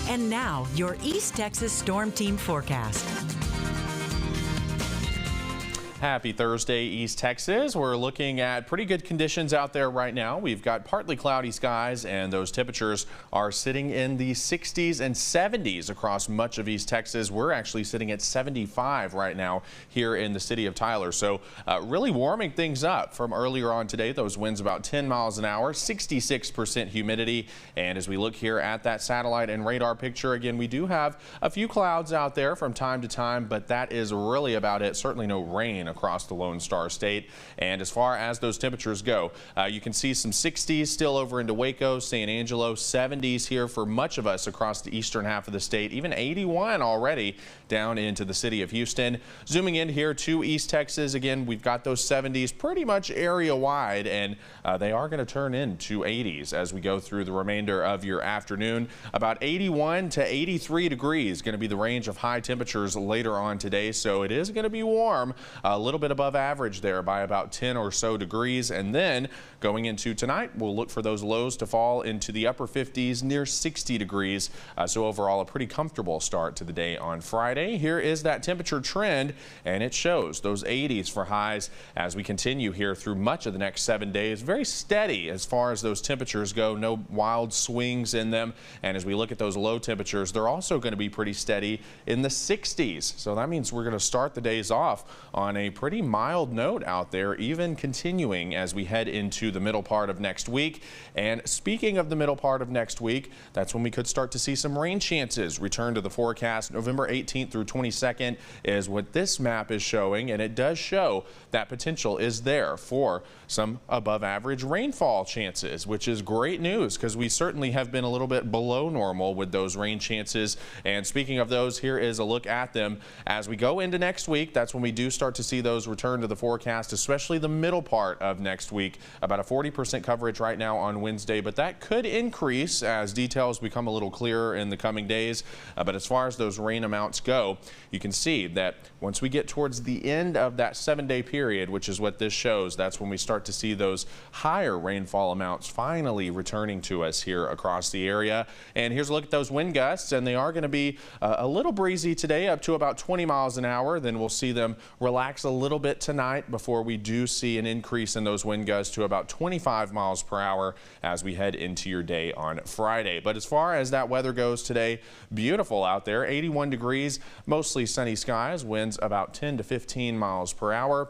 And now, your East Texas Storm Team forecast. Happy Thursday, East Texas. We're looking at pretty good conditions out there right now. We've got partly cloudy skies, and those temperatures are sitting in the 60s and 70s across much of East Texas. We're actually sitting at 75 right now here in the city of Tyler. So really warming things up from earlier on today. Those winds about 10 miles an hour, 66% humidity. And as we look here at that satellite and radar picture, again, we do have a few clouds out there from time to time, but that is really about it. Certainly no rain across the Lone Star State. And as far as those temperatures go, you can see some 60s still over into Waco, San Angelo, 70s here for much of us across the eastern half of the state, even 81 already down into the city of Houston. Zooming in here to East Texas, again, we've got those 70s pretty much area wide, and they are going to turn into 80s as we go through the remainder of your afternoon. About 81 to 83 degrees going to be the range of high temperatures later on today, so it is going to be warm. A little bit above average there by about 10 or so degrees. And then going into tonight, we'll look for those lows to fall into the upper 50s near 60 degrees. So overall, a pretty comfortable start to the day on Friday. Here is that temperature trend, and it shows those 80s for highs as we continue here through much of the next 7 days. Very steady as far as those temperatures go. No wild swings in them. And as we look at those low temperatures, they're also going to be pretty steady in the 60s. So that means we're going to start the days off on a pretty mild note out there, even continuing as we head into the middle part of next week. And speaking of the middle part of next week, that's when we could start to see some rain chances return to the forecast. November 18th through 22nd is what this map is showing, and it does show that potential is there for some above average rainfall chances, which is great news because we certainly have been a little bit below normal with those rain chances. And speaking of those, here is a look at them as we go into next week. That's when we do start to see those return to the forecast, especially the middle part of next week. About a 40% coverage right now on Wednesday, but that could increase as details become a little clearer in the coming days. But as far as those rain amounts go, you can see that once we get towards the end of that 7-day period, which is what this shows, that's when we start to see those higher rainfall amounts finally returning to us here across the area. And here's a look at those wind gusts, and they are going to be a little breezy today, up to about 20 miles an hour. Then we'll see them relax a little bit tonight before we do see an increase in those wind gusts to about 25 miles per hour as we head into your day on Friday. But as far as that weather goes today, beautiful out there, 81 degrees, mostly sunny skies, winds about 10 to 15 miles per hour.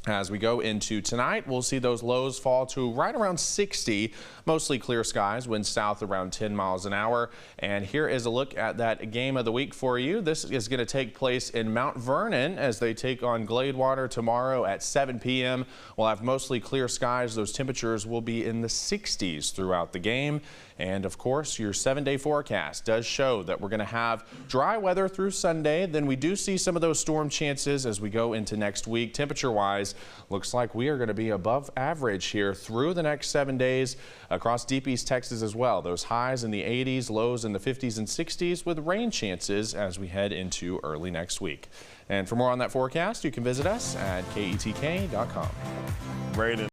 As we go into tonight, we'll see those lows fall to right around 60, mostly clear skies, winds south around 10 miles an hour. And here is a look at that game of the week for you. This is going to take place in Mount Vernon as they take on Gladewater tomorrow at 7 p.m. We'll have mostly clear skies. Those temperatures will be in the 60s throughout the game. And of course, your 7-day forecast does show that we're going to have dry weather through Sunday. Then we do see some of those storm chances as we go into next week. Temperature-wise, looks like we are going to be above average here through the next 7 days across deep East Texas as well. Those highs in the 80s, lows in the 50s and 60s with rain chances as we head into early next week. And for more on that forecast, you can visit us at ketk.com.